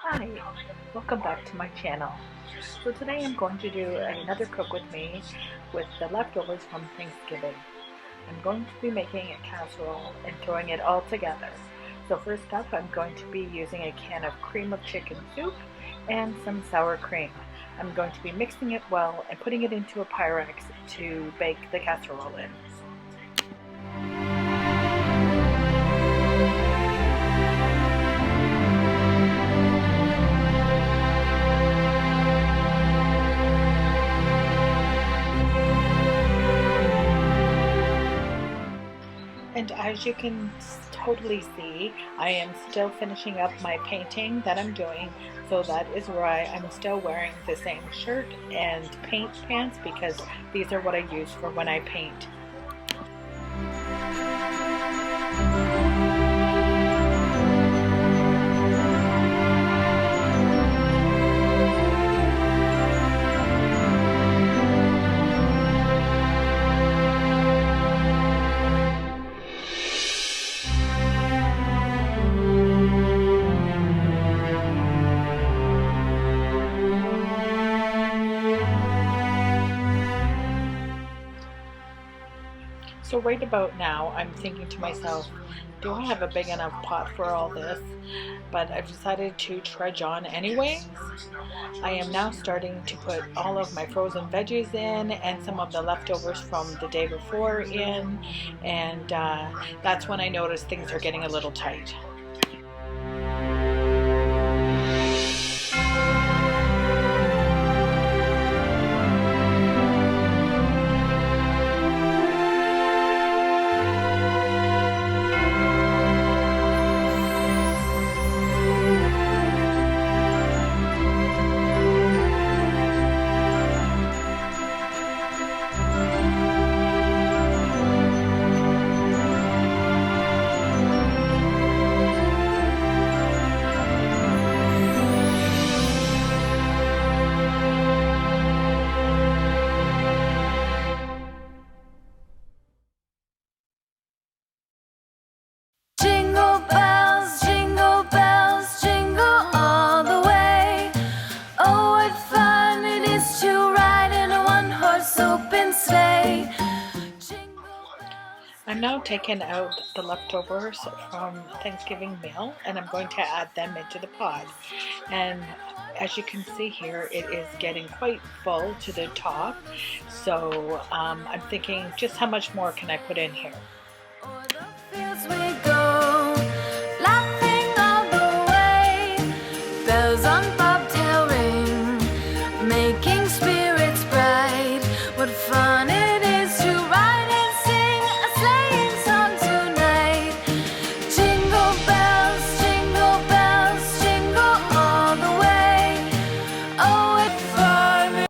Hi, welcome back to my channel. So today I'm going to do another cook with me with the leftovers from Thanksgiving. I'm going to be making a casserole and throwing it all together. So first up, I'm going to be using a can of cream of chicken soup and some sour cream. I'm going to be mixing it well and putting it into a Pyrex to bake the casserole in. And as you can totally see, I am still finishing up my painting that I'm doing. So that is why I'm still wearing the same shirt and paint pants, because these are what I use for when I paint. So right about now, I'm thinking to myself, do I have a big enough pot for all this? But I've decided to trudge on anyways. I am now starting to put all of my frozen veggies in and some of the leftovers from the day before in, and that's when I notice things are getting a little tight. Jingle bells, jingle all the way. Oh, what fun it is to ride in a one-horse open sleigh. I'm now taking out the leftovers from Thanksgiving meal, and I'm going to add them into the pot. And as you can see here, it is getting quite full to the top. So I'm thinking, just how much more can I put in here? O'er the fields we go, laughing all the way. Bells on bobtail ring, making spirits bright. What fun it is to ride and sing a sleighing song tonight. Jingle bells, jingle all the way. Oh, what fun it is.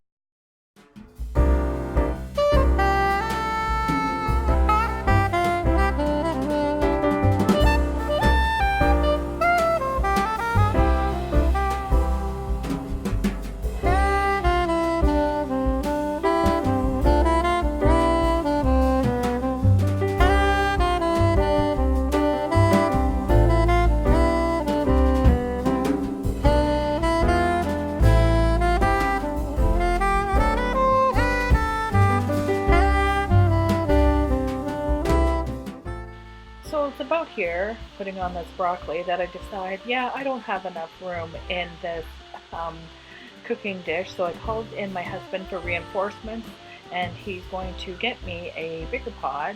So it's about here, putting on this broccoli, that I decide, yeah, I don't have enough room in this um, cooking dish. So I called in my husband for reinforcements, and he's going to get me a bigger pot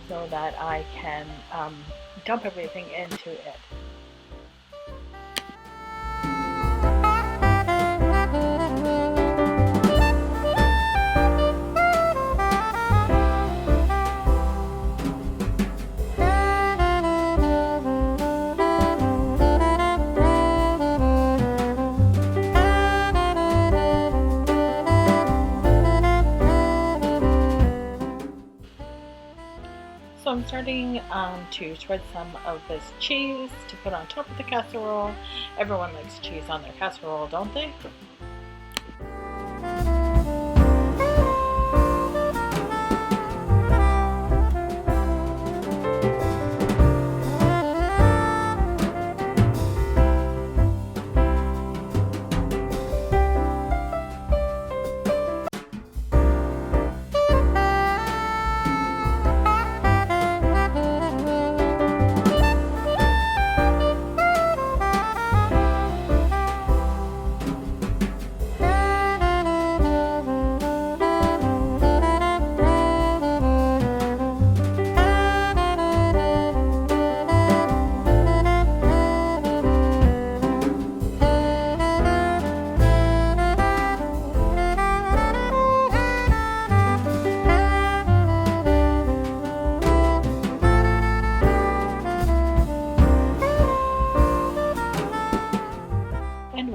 so that I can dump everything into it. So I'm starting to shred some of this cheese to put on top of the casserole. Everyone likes cheese on their casserole, don't they?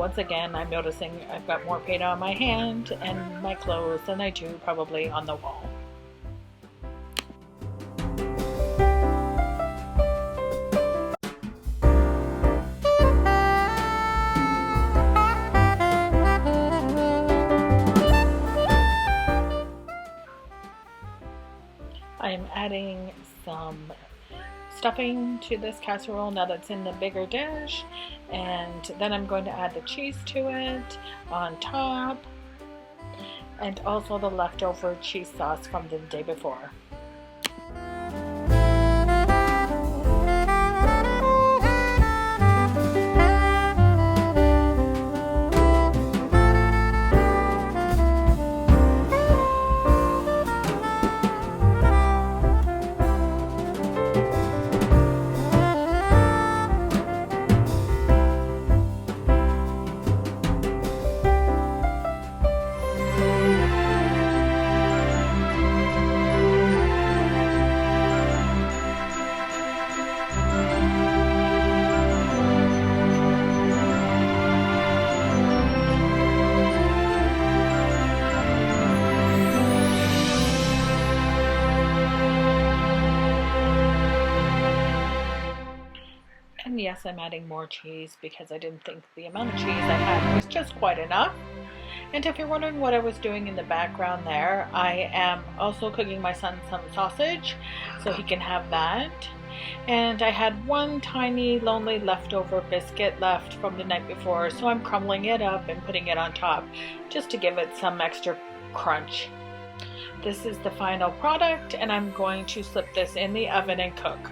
once again, I'm noticing I've got more paint on my hand and my clothes than I do probably on the wall. I'm adding some stuffing to this casserole now that's in the bigger dish, and then I'm going to add the cheese to it on top, and also the leftover cheese sauce from the day before. And yes, I'm adding more cheese because I didn't think the amount of cheese I had was just quite enough. And if you're wondering what I was doing in the background there, I am also cooking my son some sausage so he can have that. And I had one tiny lonely leftover biscuit left from the night before, so I'm crumbling it up and putting it on top just to give it some extra crunch. This is the final product, and I'm going to slip this in the oven and cook.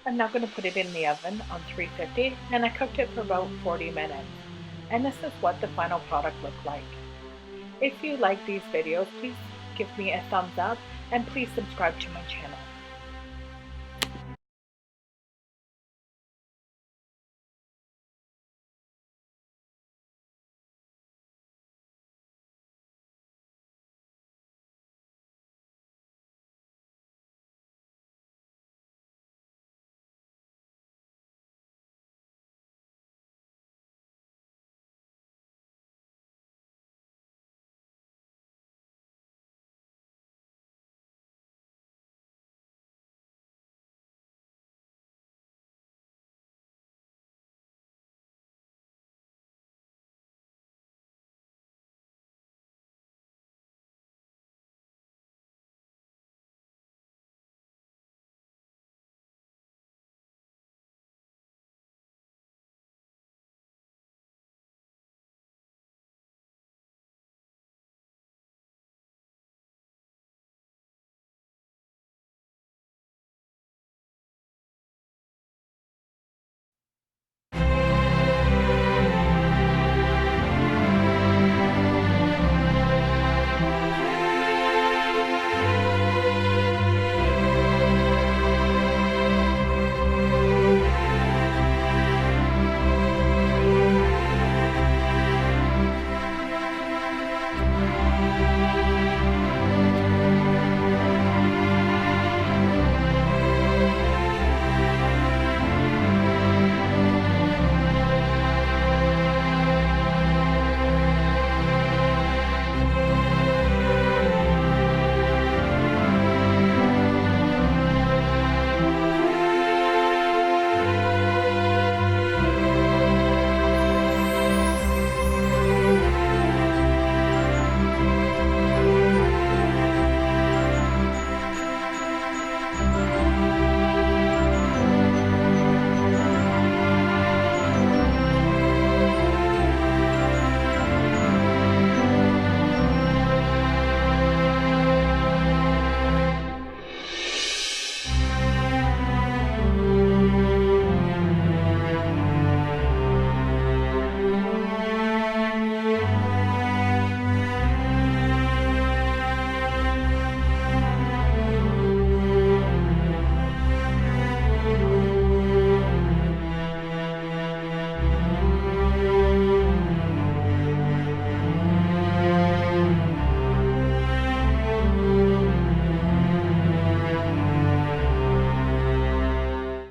I'm now going to put it in the oven on 350, and I cooked it for about 40 minutes. And this is what the final product looked like. If you like these videos, please give me a thumbs up and please subscribe to my channel.